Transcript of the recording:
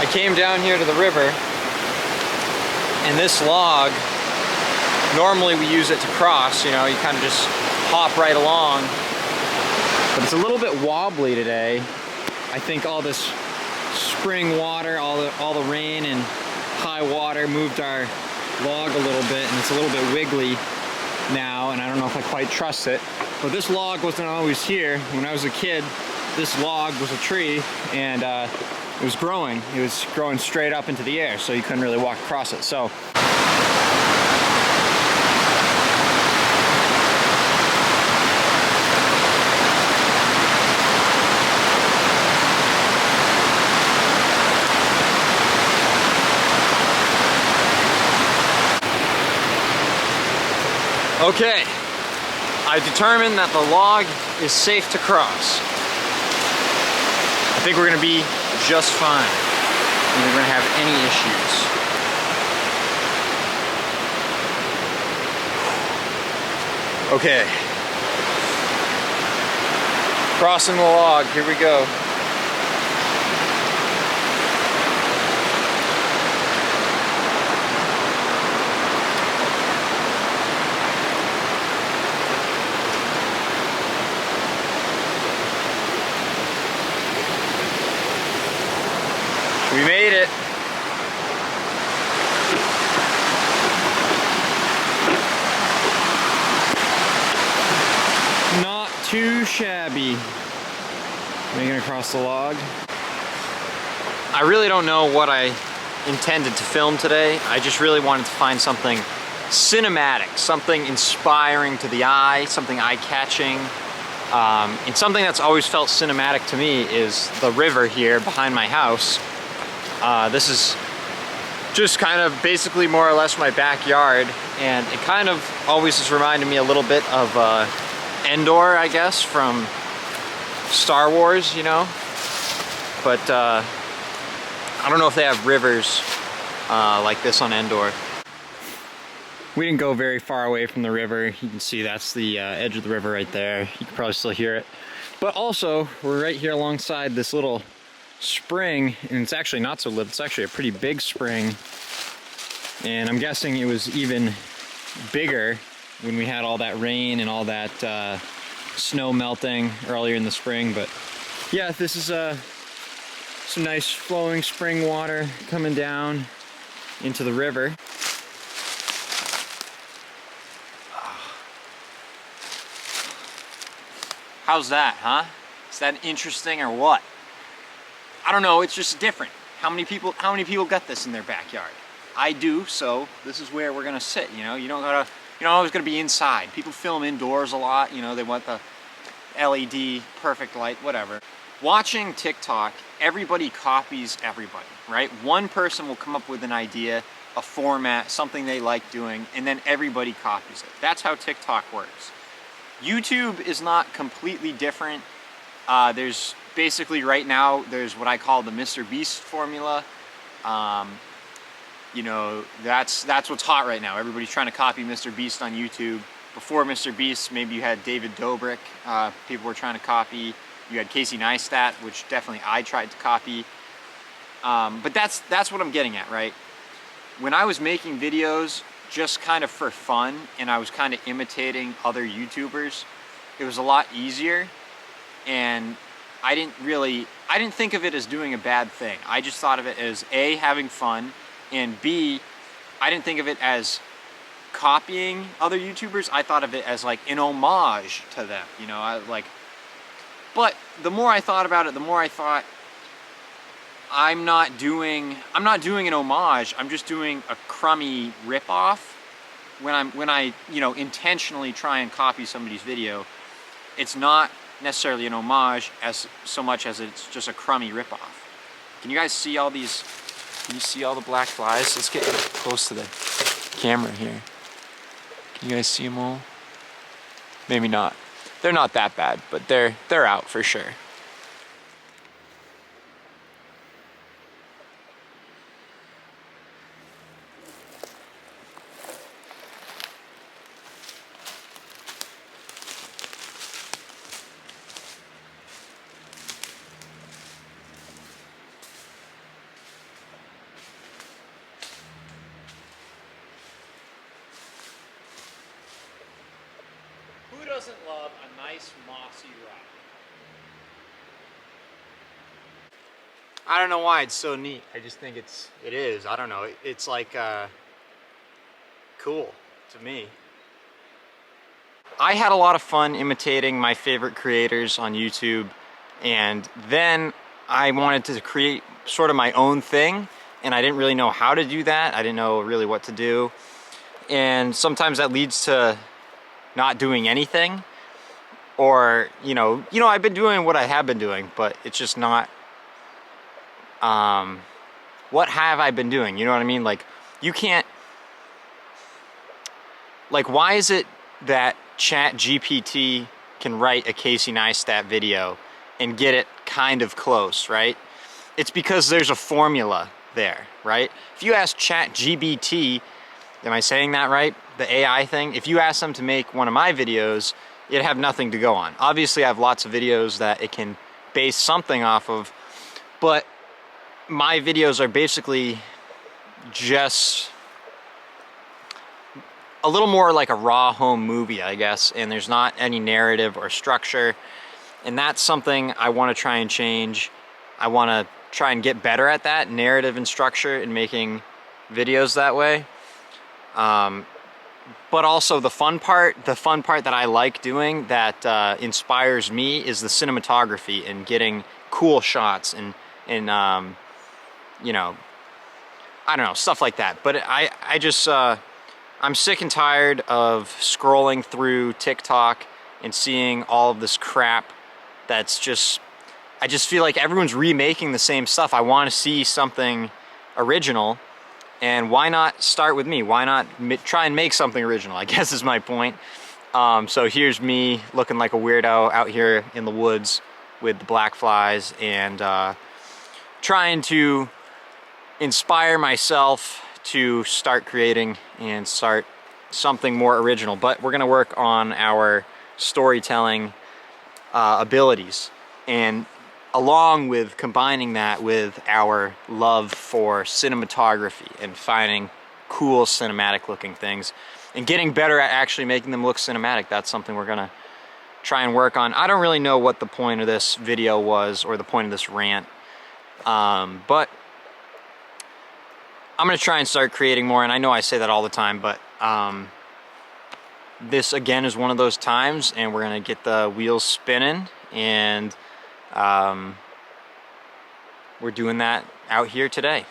I came down here to the river, and this log, normally we use it to cross, you know, you kind of just hop right along. But it's a little bit wobbly today. I think all this spring water, all the rain and high water moved our log a little bit, and it's a little bit wiggly now, and I don't know if I quite trust it. But this log wasn't always here. When I was a kid, this log was a tree, and it was growing. It was growing straight up into the air, so you couldn't really walk across it. So okay, I determined that the log is safe to cross. I think we're gonna be just fine. We're gonna have any issues. Okay. Crossing the log, here we go. We made it. Not too shabby. Making it across the log. I really don't know what I intended to film today. I just really wanted to find something cinematic, something inspiring to the eye, something eye-catching. And something that's always felt cinematic to me is the river here behind my house. This is just kind of basically more or less my backyard, and it kind of always has reminded me a little bit of Endor, I guess, from Star Wars, you know? But I don't know if they have rivers like this on Endor. We didn't go very far away from the river. You can see that's the edge of the river right there. You can probably still hear it. But also, we're right here alongside this little spring, and it's actually not so little, it's actually a pretty big spring, and I'm guessing it was even bigger when we had all that rain and all that snow melting earlier in the spring. But yeah, this is some nice flowing spring water coming down into the river. How's that, huh? Is that interesting or what? I don't know, it's just different. How many people got this in their backyard? I do, so this is where we're gonna sit, you know? You're not always gonna be inside. People film indoors a lot, you know, they want the LED, perfect light, whatever. Watching TikTok, everybody copies everybody, right? One person will come up with an idea, a format, something they like doing, and then everybody copies it. That's how TikTok works. YouTube is not completely different. There's basically right now, there's what I call the Mr. Beast formula. You know, that's what's hot right now. Everybody's trying to copy Mr. Beast on YouTube. Before Mr. Beast, maybe you had David Dobrik, people were trying to copy. You had Casey Neistat, which definitely I tried to copy. But that's what I'm getting at, right? When I was making videos just kind of for fun, and I was kind of imitating other YouTubers, it was a lot easier, and I didn't think of it as doing a bad thing. I just thought of it as A, having fun, and B, I didn't think of it as copying other YouTubers. I thought of it as like an homage to them, you know, but the more I thought about it, the more I thought, I'm not doing an homage, I'm just doing a crummy ripoff. When I you know, intentionally try and copy somebody's video, it's not necessarily an homage as so much as it's just a crummy ripoff. Can you guys see all these? Can you see all the black flies? Let's get close to the camera here. Can you guys see them all? Maybe not. They're not that bad, but they're out for sure. doesn't love a nice mossy rock? I don't know why it's so neat. I just think it is. I don't know. It's like cool to me. I had a lot of fun imitating my favorite creators on YouTube, and then I wanted to create sort of my own thing, and I didn't really know how to do that. I didn't know really what to do. And sometimes that leads to not doing anything, or I've been doing what I have been doing, but it's just not what have I been doing? You know what I mean? Like, you can't, like, why is it that ChatGPT can write a Casey Neistat video and get it kind of close, right? It's because there's a formula there, right? If you ask ChatGPT, am I saying that right? The AI thing, if you ask them to make one of my videos, it'd have nothing to go on. Obviously, I have lots of videos that it can base something off of, but my videos are basically just a little more like a raw home movie, I guess, and there's not any narrative or structure, and that's something I want to try and change. I want to try and get better at that, narrative and structure, in making videos that way. But also the fun part that I like doing, that inspires me, is the cinematography and getting cool shots and I don't know, stuff like that. But I just I'm sick and tired of scrolling through TikTok and seeing all of this crap that's just, I just feel like everyone's remaking the same stuff. I want to see something original, and why not start with me? Why not try and make something original, I guess is my point. So here's me looking like a weirdo out here in the woods with the black flies, and trying to inspire myself to start creating and start something more original. But we're gonna work on our storytelling abilities, and along with combining that with our love for cinematography and finding cool cinematic looking things and getting better at actually making them look cinematic. That's something we're gonna try and work on. I don't really know what the point of this video was, or the point of this rant, but I'm gonna try and start creating more, and I know I say that all the time, but this again is one of those times, and we're gonna get the wheels spinning, and we're doing that out here today.